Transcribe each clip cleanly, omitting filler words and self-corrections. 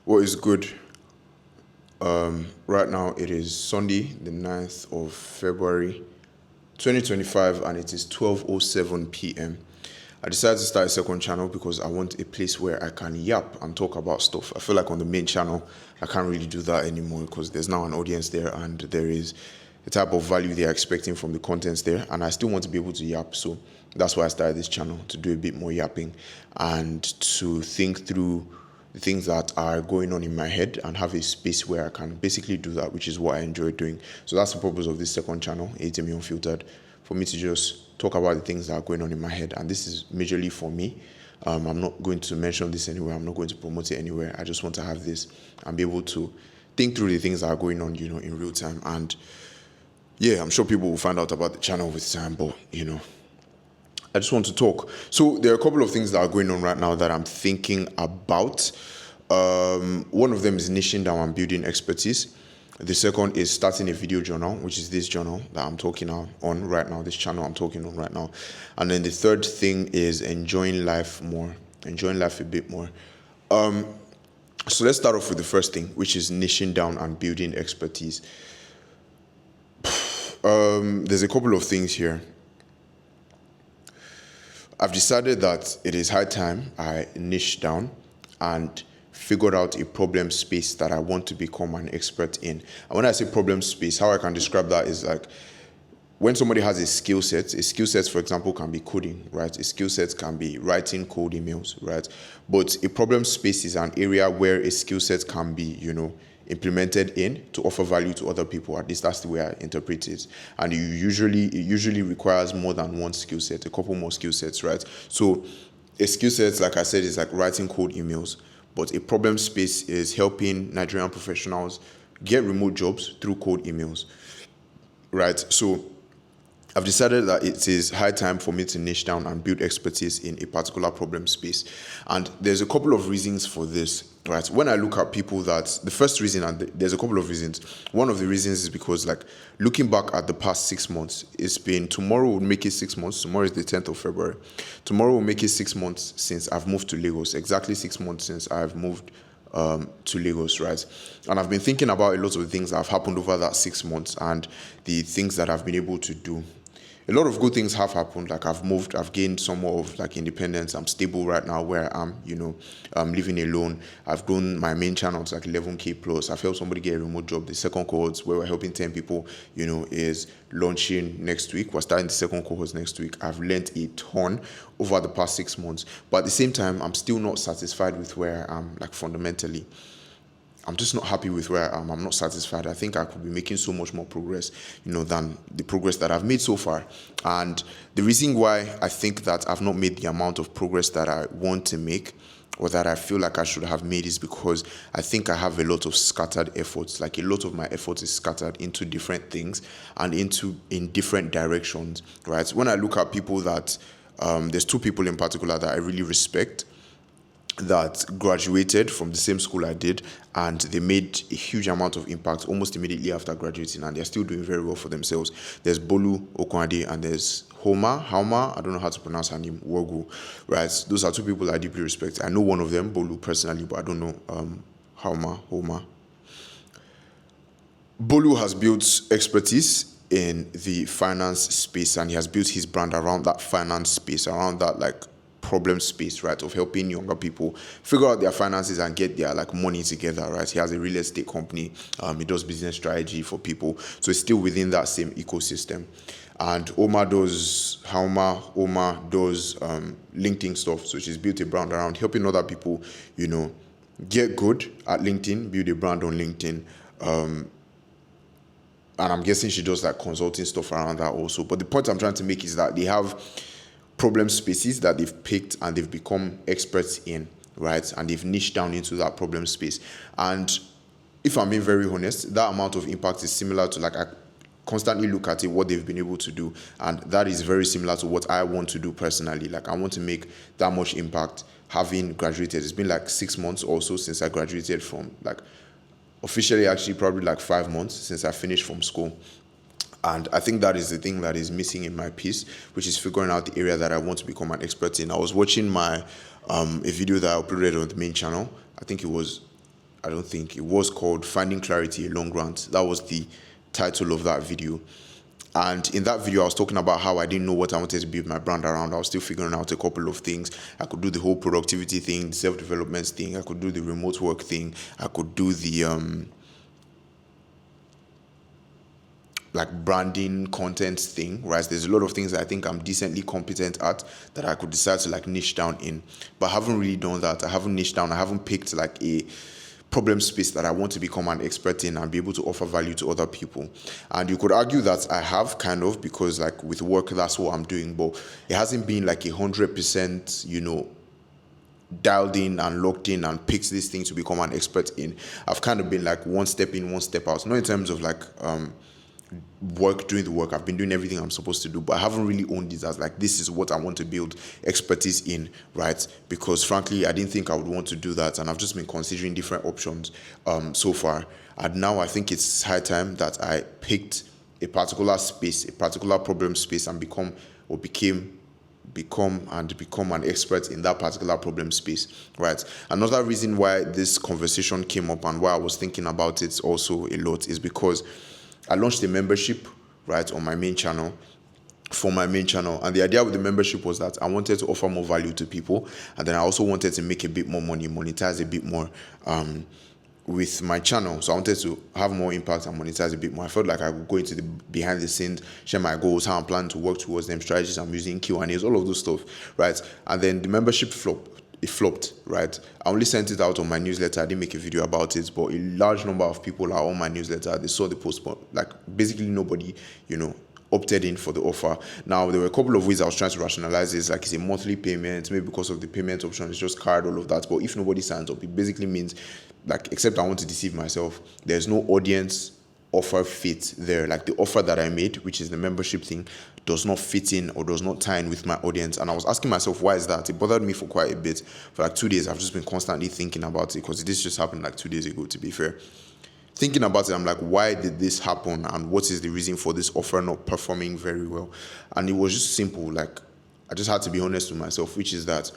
What is good? Right now it is Sunday, the 9th of February 2025, and it is 12:07 p.m. I decided to start a second channel because I want a place where I can yap and talk about stuff. I feel like on the main channel, I can't really do that anymore because there's now an audience there and there is a type of value they are expecting from the contents there, and I still want to be able to yap. So that's why I started this channel, to do a bit more yapping and to think through the things that are going on in my head and have a space where I can basically do that, which is what I enjoy doing. So that's the purpose of this second channel, ATM Unfiltered, for me to just talk about the things that are going on in my head. And this is majorly for me. I'm not going to mention this anywhere. I'm not going to promote it anywhere. I just want to have this and be able to think through the things that are going on, in real time. And yeah, I'm sure people will find out about the channel with time, but I just want to talk. So there are a couple of things that are going on right now that I'm thinking about. One of them is niching down and building expertise. The second is starting a video journal, which is this journal that I'm talking on right now, this channel I'm talking on right now. And then the third thing is enjoying life a bit more. So let's start off with the first thing, which is niching down and building expertise. There's a couple of things here. I've decided that it is high time I niche down and figured out a problem space that I want to become an expert in. And when I say problem space, how I can describe that is like when somebody has a skill set, for example, can be coding, right? A skill set can be writing code emails, right? But a problem space is an area where a skill set can be, implemented in to offer value to other people. At least that's the way I interpret it. And it usually requires more than one skill set, a couple more skill sets, right? So a skill set, like I said, is like writing code emails, but a problem space is helping Nigerian professionals get remote jobs through code emails, right? So I've decided that it is high time for me to niche down and build expertise in a particular problem space. And there's a couple of reasons for this, right? When I look at people the first reason, and there's a couple of reasons. One of the reasons is because, like, looking back at the past 6 months, tomorrow will make it 6 months. Tomorrow is the 10th of February. Tomorrow will make it 6 months since I've moved to Lagos. Exactly 6 months since I've moved to Lagos, right? And I've been thinking about a lot of the things that have happened over that 6 months and the things that I've been able to do. A lot of good things have happened. Like I've gained some more of like independence. I'm stable right now where I'm, I'm living alone. I've grown my main channel to like 11K plus. I've helped somebody get a remote job. The second cohort where we're helping 10 people, is launching next week. We're starting the second cohort next week. I've learned a ton over the past 6 months, but at the same time, I'm still not satisfied with where I am, like fundamentally. I'm just not happy with where I am. I'm not satisfied. I think I could be making so much more progress, than the progress that I've made so far. And the reason why I think that I've not made the amount of progress that I want to make, or that I feel like I should have made, is because I think I have a lot of scattered efforts. Like a lot of my efforts is scattered into different things and in different directions, right? When I look at people that, there's two people in particular that I really respect, that graduated from the same school I did, and they made a huge amount of impact almost immediately after graduating, and they're still doing very well for themselves. There's Bolu Okwade and there's Hauma, I don't know how to pronounce her name, Wogu, right? Those are two people I deeply respect. I know one of them, Bolu, personally, but I don't know Hauma. Bolu has built expertise in the finance space, and he has built his brand around that finance space, around that like problem space, right, of helping younger people figure out their finances and get their like money together, right? He has a real estate company. He does business strategy for people, so it's still within that same ecosystem. And Oma does LinkedIn stuff, so she's built a brand around helping other people, get good at LinkedIn, build a brand on LinkedIn. And I'm guessing she does like consulting stuff around that also. But the point I'm trying to make is that they have problem spaces that they've picked and they've become experts in, right? And they've niched down into that problem space. And if I'm being very honest, that amount of impact is similar to, like, I constantly look at what they've been able to do, and that is very similar to what I want to do personally. Like, I want to make that much impact having graduated. It's been like 6 months also since I graduated from, like, officially actually probably like 5 months since I finished from school. And I think that is the thing that is missing in my piece, which is figuring out the area that I want to become an expert in. I was watching a video that I uploaded on the main channel. I think it was I don't think it was called Finding Clarity, a Long Rant. That was the title of that video. And in that video, I was talking about how I didn't know what I wanted to build my brand around. I was still figuring out a couple of things. I could do the whole productivity thing, the self-development thing. I could do the remote work thing. I could do the like branding content thing, right? There's a lot of things that I think I'm decently competent at that I could decide to like niche down in, but I haven't really done that. I haven't niched down. I haven't picked like a problem space that I want to become an expert in and be able to offer value to other people. And you could argue that I have, kind of, because like with work, that's what I'm doing, but it hasn't been like 100%, dialed in and locked in and picked this thing to become an expert in. I've kind of been like one step in, one step out. Not in terms of like doing the work. I've been doing everything I'm supposed to do, but I haven't really owned it as like, this is what I want to build expertise in, right? Because frankly, I didn't think I would want to do that, and I've just been considering different options so far. And now I think it's high time that I picked a particular space, a particular problem space, and become an expert in that particular problem space, right? Another reason why this conversation came up and why I was thinking about it also a lot is because I launched a membership, right, on my main channel, for my main channel. And the idea with the membership was that I wanted to offer more value to people. And then I also wanted to make a bit more money, monetize a bit more with my channel. So I wanted to have more impact and monetize a bit more. I felt like I would go into the behind the scenes, share my goals, how I'm planning to work towards them, strategies I'm using, Q&As, all of those stuff, right? And then the membership flopped, right? I only sent it out on my newsletter. I didn't make a video about it, but a large number of people are on my newsletter. They saw the post, but like basically nobody, opted in for the offer. Now, there were a couple of ways I was trying to rationalize this, like it's a monthly payment, maybe because of the payment option, it's just card, all of that. But if nobody signs up, it basically means, like, except I want to deceive myself, there's no audience offer fit there. Like the offer that I made, which is the membership thing, does not fit in or does not tie in with my audience. And I was asking myself, why is that? It bothered me for quite a bit. For like 2 days, I've just been constantly thinking about it, because this just happened like 2 days ago, to be fair. Thinking about it, I'm like, why did this happen? And what is the reason for this offer not performing very well? And it was just simple. Like, I just had to be honest with myself, which is that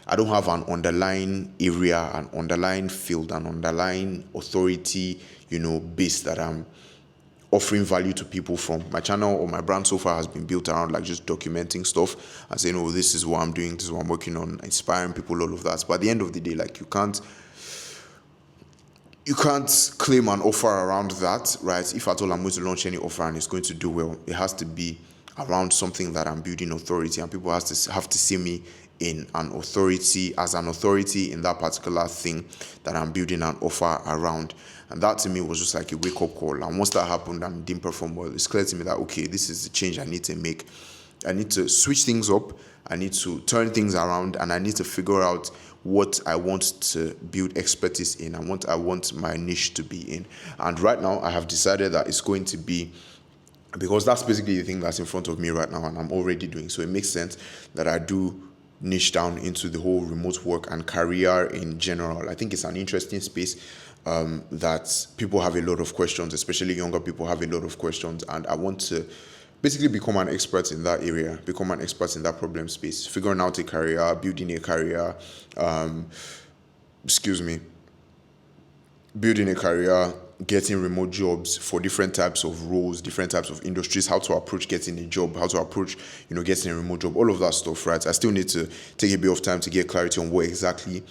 I don't have an underlying area, an underlying field, an underlying authority, base that I'm offering value to people from. My channel or my brand so far has been built around like just documenting stuff and saying, oh, this is what I'm doing, this is what I'm working on, inspiring people, all of that. But at the end of the day, like, you can't claim an offer around that, right? If at all I'm going to launch any offer and it's going to do well, it has to be around something that I'm building authority, and people have to see me in an authority, as an authority in that particular thing that I'm building an offer around. And that to me was just like a wake-up call. And once that happened and didn't perform well, it's clear to me that, okay, this is the change I need to make. I need to switch things up, I need to turn things around, and I need to figure out what I want to build expertise in and what I want my niche to be in. And right now, I have decided that it's going to be, because that's basically the thing that's in front of me right now and I'm already doing. So it makes sense that I do niche down into the whole remote work and career in general. I think it's an interesting space that people have a lot of questions, especially younger people have a lot of questions. And I want to basically become an expert in that area, become an expert in that problem space, figuring out a career, building a career, building a career, getting remote jobs for different types of roles, different types of industries, how to approach getting a job, how to approach, getting a remote job, all of that stuff, right? I still need to take a bit of time to get clarity on what exactly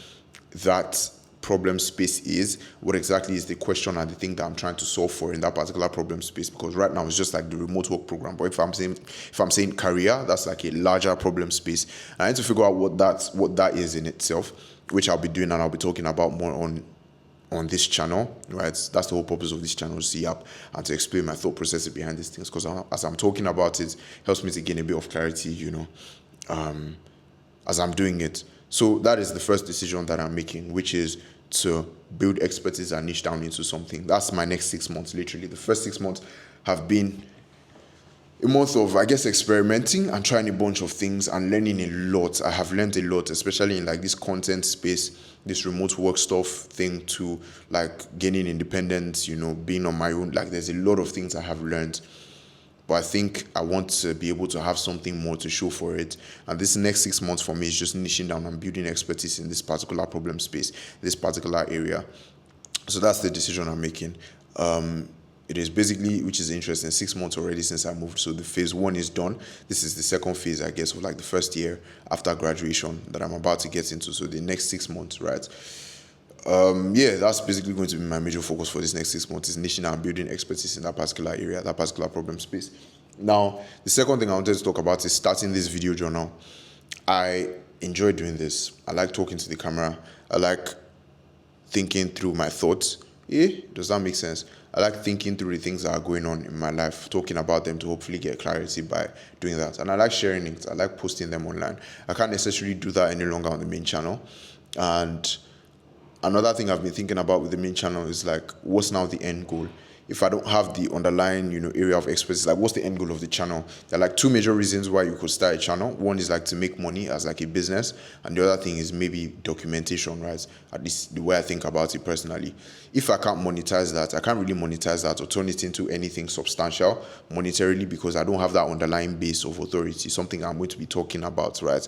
that problem space is, what exactly is the question and the thing that I'm trying to solve for in that particular problem space. Because right now it's just like the remote work program. But if I'm saying career, that's like a larger problem space. And I need to figure out what that is in itself, which I'll be doing, and I'll be talking about more on this channel, right? That's the whole purpose of this channel, to see up and to explain my thought process behind these things. Because as I'm talking about it, helps me to gain a bit of clarity, as I'm doing it. So that is the first decision that I'm making, which is to build expertise and niche down into something. That's my next 6 months, literally. The first 6 months have been a month of, I guess, experimenting and trying a bunch of things and learning a lot. I have learned a lot, especially in like this content space, this remote work stuff thing, to like gaining independence, being on my own. Like, there's a lot of things I have learned. But I think I want to be able to have something more to show for it. And this next 6 months for me is just niching down and building expertise in this particular problem space, this particular area. So that's the decision I'm making. It is basically, which is interesting, 6 months already since I moved. So the phase one is done. This is the second phase, I guess, of like the first year after graduation that I'm about to get into. So the next 6 months, right? Yeah, that's basically going to be my major focus for this next 6 months, is niching and building expertise in that particular area, that particular problem space. Now, the second thing I wanted to talk about is starting this video journal. I enjoy doing this. I like talking to the camera. I like thinking through my thoughts. Does that make sense? I like thinking through the things that are going on in my life, talking about them to hopefully get clarity by doing that. And I like sharing it. I like posting them online. I can't necessarily do that any longer on the main channel. And another thing I've been thinking about with the main channel is like, what's now the end goal? If I don't have the underlying, area of expertise, like what's the end goal of the channel? There are like two major reasons why you could start a channel. One is like to make money as like a business, and the other thing is maybe documentation, right? At least the way I think about it personally. If I can't monetize that, I can't really monetize that or turn it into anything substantial monetarily, because I don't have that underlying base of authority, something I'm going to be talking about, right?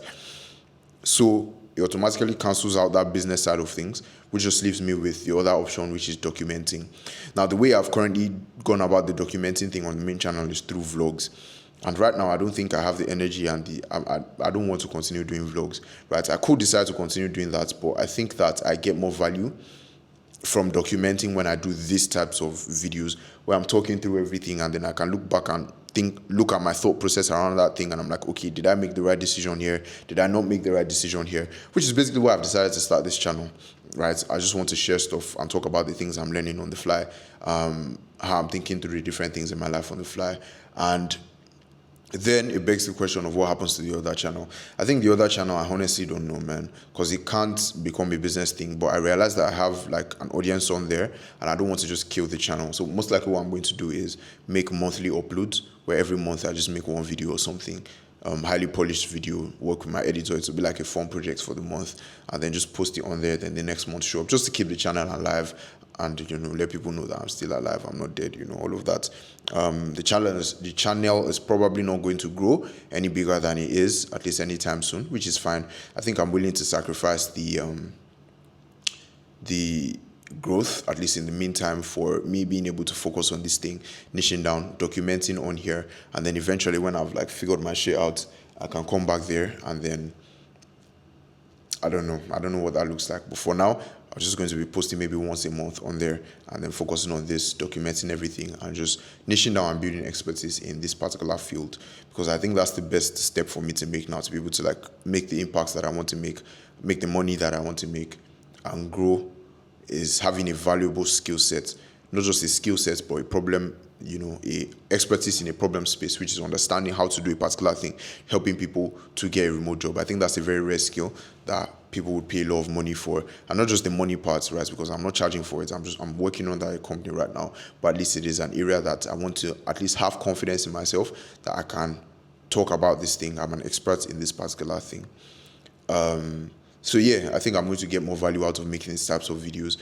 So it automatically cancels out that business side of things, which just leaves me with the other option, which is documenting. Now, the way I've currently gone about the documenting thing on the main channel is through vlogs. And right now, I don't think I have the energy and I don't want to continue doing vlogs, right? I could decide to continue doing that, but I think that I get more value from documenting when I do these types of videos where I'm talking through everything, and then I can look back and look at my thought process around that thing, and I'm like, okay, did I make the right decision here? Did I not make the right decision here? Which is basically why I've decided to start this channel, right? I just want to share stuff and talk about the things I'm learning on the fly, how I'm thinking through the different things in my life on the fly. And then it begs the question of what happens to the other channel. I think the other channel, I honestly don't know, man, because it can't become a business thing. But I realize that I have like an audience on there, and I don't want to just kill the channel. So most likely what I'm going to do is make monthly uploads, where every month I just make one video or something, highly polished video, work with my editor. It will be like a fun project for the month, and then just post it on there. Then the next month show up, just to keep the channel alive, and let people know that I'm still alive, I'm not dead, all of that. The channel is probably not going to grow any bigger than it is, at least anytime soon, which is fine. I think I'm willing to sacrifice the growth, at least in the meantime, for me being able to focus on this thing, niching down, documenting on here, and then eventually when I've like figured my shit out, I can come back there, and then I don't know what that looks like. But for now, I'm just going to be posting maybe once a month on there, and then focusing on this, documenting everything, and just niching down and building expertise in this particular field, because I think that's the best step for me to make now, to be able to like make the impacts that I want to make the money that I want to make, and grow, is having a valuable skill set. Not just a skill set, but a problem, a expertise in a problem space, which is understanding how to do a particular thing, helping people to get a remote job. I think that's a very rare skill that people would pay a lot of money for, and not just the money parts, right? Because I'm not charging for it. I'm working on that company right now, but at least it is an area that I want to at least have confidence in myself that I can talk about this thing. I'm an expert in this particular thing. So yeah, I think I'm going to get more value out of making these types of videos.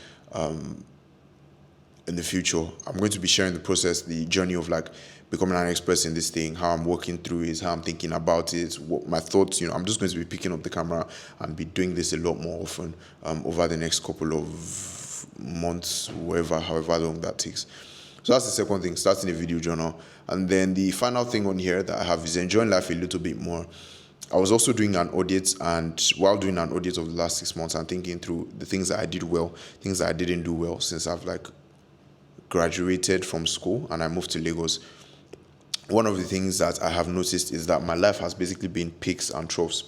In the future, I'm going to be sharing the process, the journey of like becoming an expert in this thing, how I'm working through it, how I'm thinking about it, what my thoughts. I'm just going to be picking up the camera and be doing this a lot more often over the next couple of months, however long that takes. So that's the second thing, starting a video journal. And then the final thing on here that I have is enjoying life a little bit more. I was also doing an audit, and while doing an audit of the last 6 months, I'm thinking through the things that I did well, things that I didn't do well since I've like graduated from school and I moved to Lagos. One of the things that I have noticed is that my life has basically been peaks and troughs.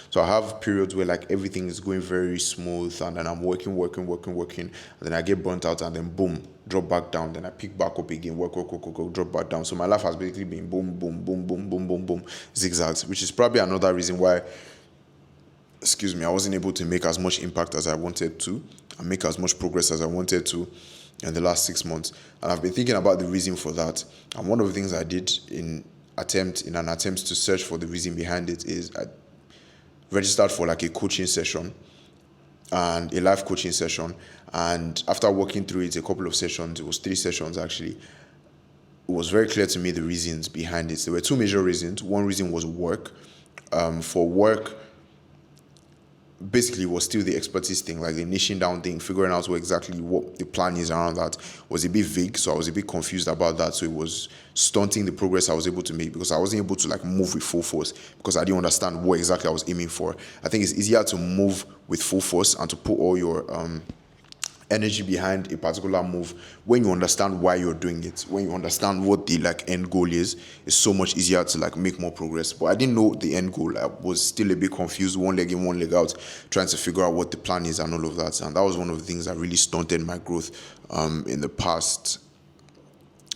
So I have periods where like everything is going very smooth, and then I'm working, and then I get burnt out, and then boom, drop back down. Then I pick back up again, work, drop back down. So my life has basically been boom, zigzags, which is probably another reason why, I wasn't able to make as much impact as I wanted to and make as much progress as I wanted to in the last 6 months. And I've been thinking about the reason for that. And one of the things I did in an attempt to search for the reason behind it is I registered for like a coaching session, and a live coaching session. And after working through it, a couple of sessions, it was 3 sessions actually, it was very clear to me the reasons behind it. There were 2 major reasons. One reason was work. For work, basically was still the expertise thing, like the niching down thing, figuring out what the plan is around that was a bit vague. So I was a bit confused about that. So it was stunting the progress I was able to make because I wasn't able to like move with full force because I didn't understand what exactly I was aiming for. I think it's easier to move with full force and to put all your energy behind a particular move when you understand why you're doing it, when you understand what the like end goal is. It's so much easier to like make more progress. But I didn't know the end goal. I was still a bit confused, one leg in, one leg out, trying to figure out what the plan is and all of that. And that was one of the things that really stunted my growth in the past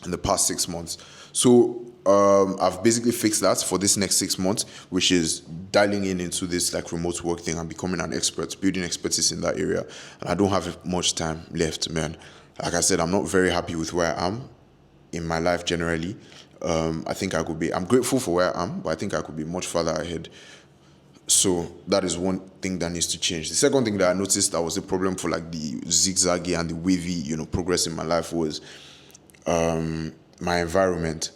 6 months. So I've basically fixed that for this next 6 months, which is dialing into this like remote work thing and becoming an expert, building expertise in that area. And I don't have much time left, man. Like I said, I'm not very happy with where I am in my life generally. I think I'm grateful for where I am, but I think I could be much further ahead. So that is one thing that needs to change. The second thing that I noticed that was a problem for like the zigzaggy and the wavy, progress in my life was my environment.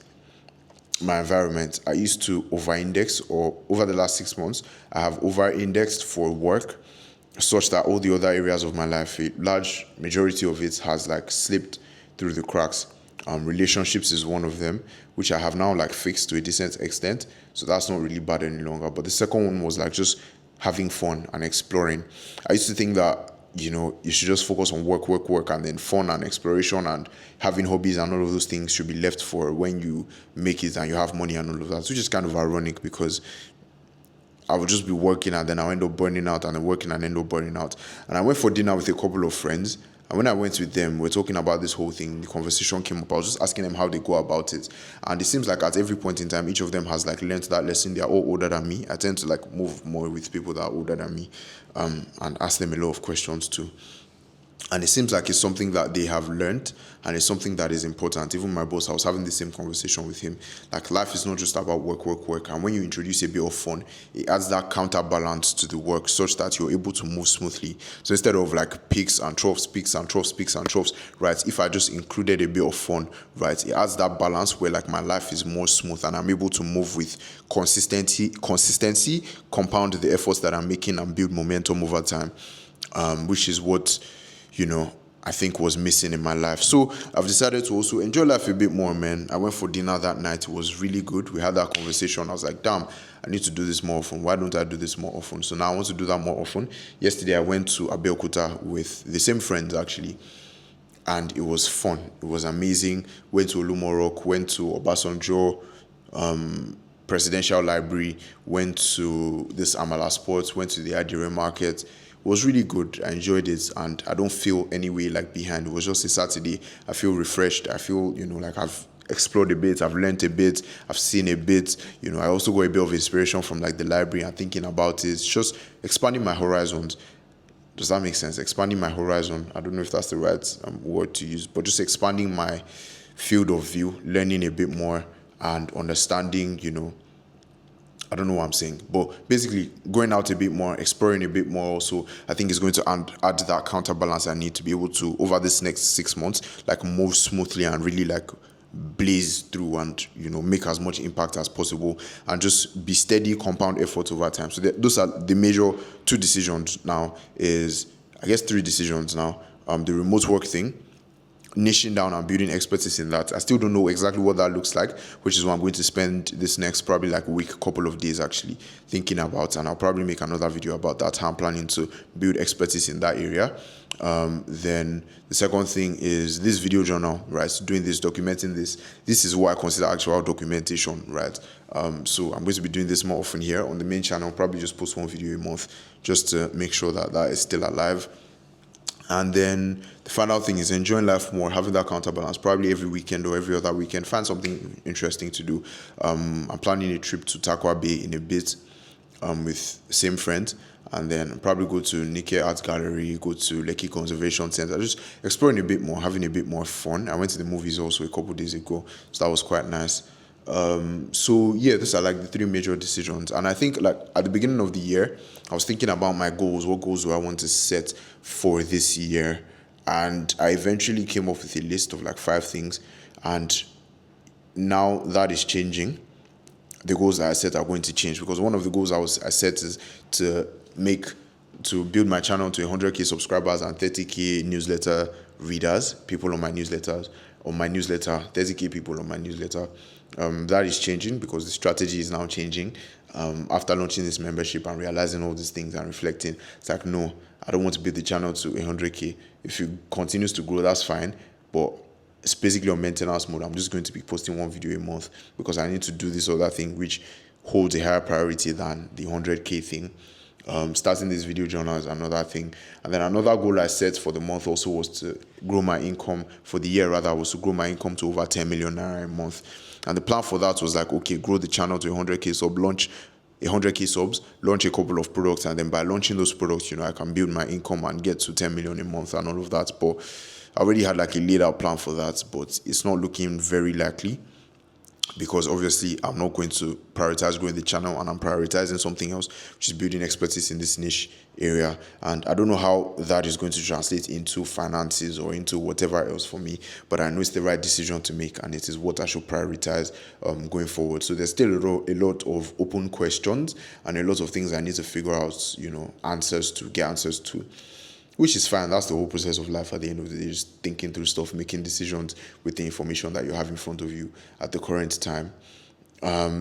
I used to over-index, or over the last 6 months, I have over-indexed for work, such that all the other areas of my life, a large majority of it has like slipped through the cracks. Relationships is one of them, which I have now like fixed to a decent extent. So that's not really bad any longer. But the second one was like just having fun and exploring. I used to think that you should just focus on work, and then fun and exploration and having hobbies and all of those things should be left for when you make it and you have money and all of that, which is kind of ironic because I would just be working and then I'll end up burning out and then working and end up burning out. And I went for dinner with a couple of friends. And when I went with them, we're talking about this whole thing. The conversation came up. I was just asking them how they go about it. And it seems like at every point in time, each of them has like learned that lesson. They're all older than me. I tend to like move more with people that are older than me and ask them a lot of questions too. And it seems like it's something that they have learned and it's something that is important. Even my boss, I was having the same conversation with him. Like life is not just about work. And when you introduce a bit of fun, it adds that counterbalance to the work such that you're able to move smoothly. So instead of like peaks and troughs, right? If I just included a bit of fun, right? It adds that balance where like my life is more smooth and I'm able to move with consistency, compound the efforts that I'm making and build momentum over time, which is what I think was missing in my life. So I've decided to also enjoy life a bit more, man. I went for dinner that night. It was really good. We had that conversation. I was like, damn, I need to do this more often. Why don't I do this more often? So now I want to do that more often. Yesterday, I went to Abeokuta with the same friends, actually. And it was fun. It was amazing. Went to Olumorok, went to Obasanjo Presidential Library, went to this Amala Sports, went to the Adire Market. It was really good. I enjoyed it, and I don't feel any way like behind. It was just a Saturday. I feel refreshed. I feel, like I've explored a bit, I've learned a bit, I've seen a bit. I also got a bit of inspiration from like the library and thinking about it. It's just expanding my horizons. Does that make sense? Expanding my horizon. I don't know if that's the right word to use, but just expanding my field of view, learning a bit more and understanding, I don't know what I'm saying, but basically going out a bit more, exploring a bit more also, I think is going to add that counterbalance I need to be able to, over this next 6 months, like move smoothly and really like blaze through and, make as much impact as possible and just be steady, compound effort over time. So those are the major 2 decisions now I guess 3 decisions now. The remote work thing, niching down and building expertise in that. I still don't know exactly what that looks like, which is what I'm going to spend this next probably like a week, couple of days actually thinking about, and I'll probably make another video about that, how I'm planning to build expertise in that area. Then the second thing is this video journal, right? Doing this, documenting this. This is what I consider actual documentation, right? So I'm going to be doing this more often here on the main channel, probably just post 1 video a month just to make sure that that is still alive. And then the final thing is enjoying life more, having that counterbalance, probably every weekend or every other weekend. Find something interesting to do. I'm planning a trip to Takwa Bay in a bit with the same friend. And then probably go to Nike Art Gallery, go to Lekki Conservation Center, just exploring a bit more, having a bit more fun. I went to the movies also a couple days ago, so that was quite nice. So yeah, these are like the 3 major decisions. And I think like at the beginning of the year, I was thinking about my goals. What goals do I want to set for this year? And I eventually came up with a list of like 5 things. And now that is changing. The goals that I set are going to change because one of the goals I set is to make to build my channel to 100k subscribers and 30k newsletter readers, people on my newsletters, 30k people on my newsletter. That is changing because the strategy is now changing. After launching this membership and realizing all these things and reflecting, it's like, no, I don't want to build the channel to 100k. If it continues to grow, that's fine, but it's basically on maintenance mode. I'm just going to be posting one video a month because I need to do this other thing which holds a higher priority than the 100k thing. Starting this video journal is another thing. And then another goal I set for the month also was to grow my income, for the year rather, was to grow my income to over 10 million naira a month. And the plan for that was like, okay, grow the channel to 100k sub, launch 100k subs, launch a couple of products, and then by launching those products, I can build my income and get to 10 million a month and all of that. But I already had like a laid out plan for that, but it's not looking very likely, because obviously I'm not going to prioritize growing the channel and I'm prioritizing something else, which is building expertise in this niche area. And I don't know how that is going to translate into finances or into whatever else for me, but I know it's the right decision to make and it is what I should prioritize going forward. So there's still a lot of open questions and a lot of things I need to figure out, get answers to, which is fine. That's the whole process of life at the end of the day, just thinking through stuff, making decisions with the information that you have in front of you at the current time.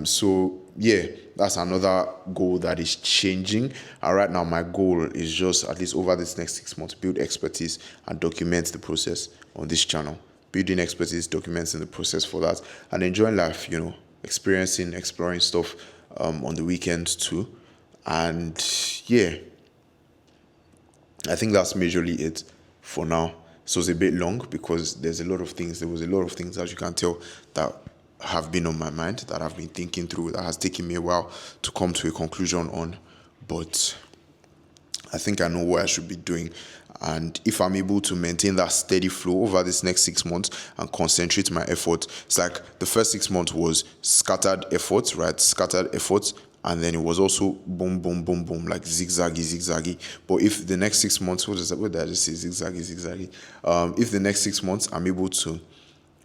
So yeah, that's another goal that is changing. And right now my goal is just, at least over this next 6 months, build expertise and document the process on this channel. Building expertise, documenting the process for that, and enjoying life, experiencing, exploring stuff on the weekends too. And yeah, I think that's majorly it for now. So it's a bit long because there was a lot of things, as you can tell, that have been on my mind, that I've been thinking through, that has taken me a while to come to a conclusion on. But I think I know what I should be doing. And if I'm able to maintain that steady flow over this next 6 months and concentrate my effort, it's like the first 6 months was scattered efforts, right? Scattered efforts. And then it was also boom, boom, boom, boom, like zigzaggy. But if the next 6 months, what did I just say? Zigzaggy. If the next 6 months I'm able to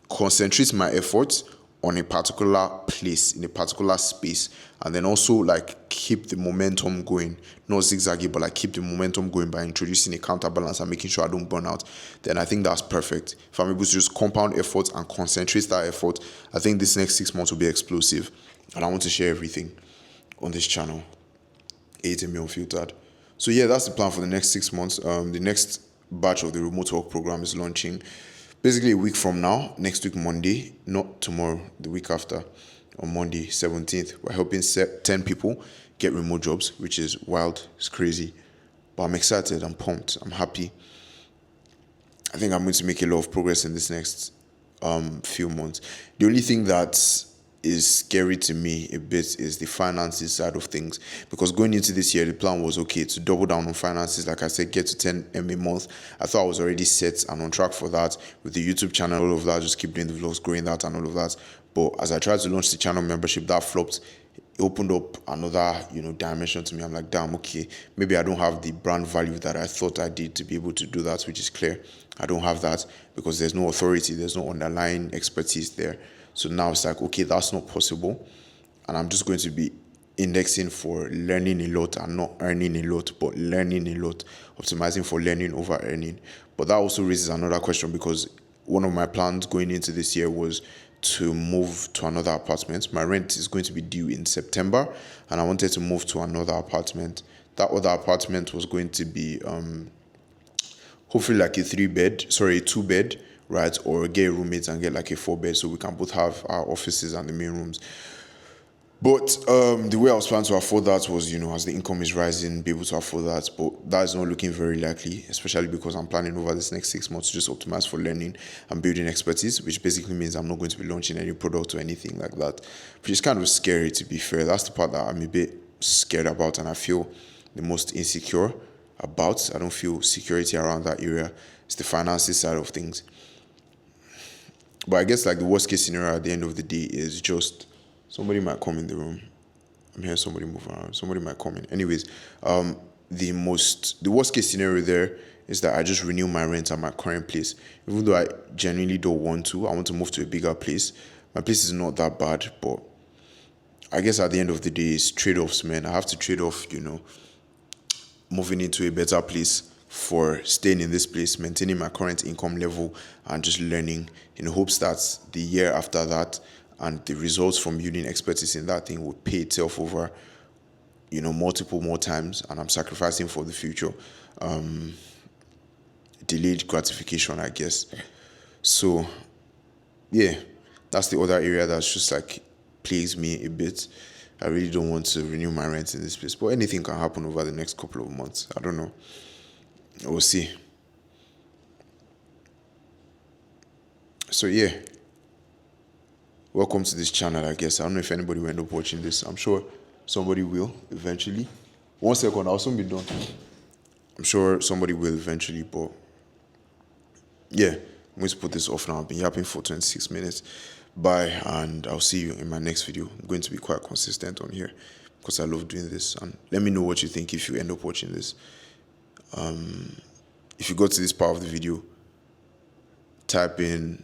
concentrate my efforts on a particular place, in a particular space, and then also like keep the momentum going, not zigzaggy, but like keep the momentum going by introducing a counterbalance and making sure I don't burn out, then I think that's perfect. If I'm able to just compound effort and concentrate that effort, I think this next 6 months will be explosive. And I want to share everything on this channel, ATM Unfiltered. So yeah, that's the plan for the next 6 months. The next batch of the remote work program is launching basically a week from now, next week Monday, not tomorrow, the week after, on Monday 17th. We're helping 10 people get remote jobs, which is wild, it's crazy. But I'm excited, I'm pumped, I'm happy. I think I'm going to make a lot of progress in this next few months. The only thing that is scary to me a bit is the finances side of things, because going into this year the plan was to double down on finances, like I said, get to 10M a month. I thought I was already set and on track for that with the YouTube channel, all of that, just keep doing the vlogs, growing that and all of that. But as I tried to launch the channel membership, that flopped. It opened up another dimension to me. I'm like, damn, okay, maybe I don't have the brand value that I thought I did to be able to do that, which is clear. I don't have that because there's no authority, there's no underlying expertise there. So now it's like, okay, that's not possible. And I'm just going to be indexing for learning a lot and not earning a lot, but learning a lot, optimizing for learning over earning. But that also raises another question, because one of my plans going into this year was to move to another apartment. My rent is going to be due in September, and I wanted to move to another apartment. That other apartment was going to be hopefully like a 2-bed, right? Or get roommates and get like a 4-bed, so we can both have our offices and the main rooms. But the way I was planning to afford that was, as the income is rising, be able to afford that. But that is not looking very likely, especially because I'm planning over this next 6 months to just optimize for learning and building expertise, which basically means I'm not going to be launching any product or anything like that, which is kind of scary, to be fair. That's the part that I'm a bit scared about and I feel the most insecure about. I don't feel security around that area. It's the finances side of things. But I guess like the worst case scenario at the end of the day is just somebody might come in the room. I'm hearing somebody move around. Somebody might come in. Anyways, the worst case scenario there is that I just renew my rent at my current place. Even though I genuinely don't want to, I want to move to a bigger place. My place is not that bad, but I guess at the end of the day, it's trade-offs, man. I have to trade off, moving into a better place, for staying in this place, maintaining my current income level, and just learning, in hopes that the year after that and the results from building expertise in that thing will pay itself over, multiple more times, and I'm sacrificing for the future. Delayed gratification, I guess. So, yeah, that's the other area that's just like plagues me a bit. I really don't want to renew my rent in this place, but anything can happen over the next couple of months. I don't know. We'll see. So, yeah, welcome to this channel, I guess. I don't know if anybody will end up watching this. I'm sure somebody will eventually. 1 second, I'll soon be done. I'm sure somebody will eventually, but yeah, I'm going to put this off now. I've been yapping for 26 minutes. Bye, and I'll see you in my next video. I'm going to be quite consistent on here because I love doing this. And let me know what you think if you end up watching this. If you got to this part of the video, type in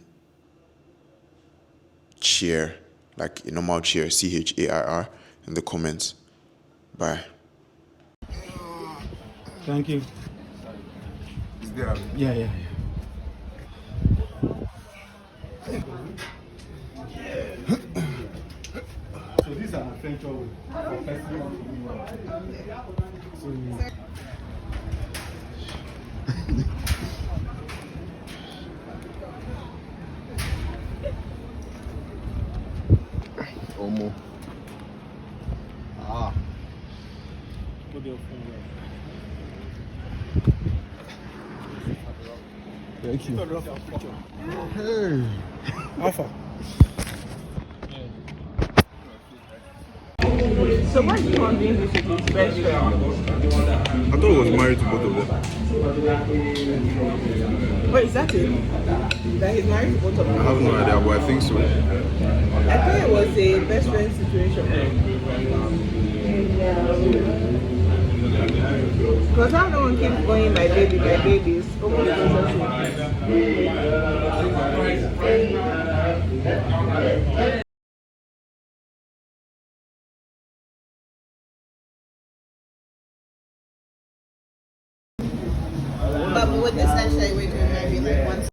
chair, like a normal chair, CHAIR, in the comments. Bye. Thank you. Is there? Yeah. So these are essential for festival. Omo. Ah. Put your phone there. Thank you. Hey. Alpha. So why do you want doing this with his best friend? I thought he was married to both of them. Wait, is that it? That he's married to both of I them? have no idea, but I think so. I thought it was a best friend situation. Because I don't want to keep going, my babies. Open the relationship. But with this, actually, we're doing maybe like once.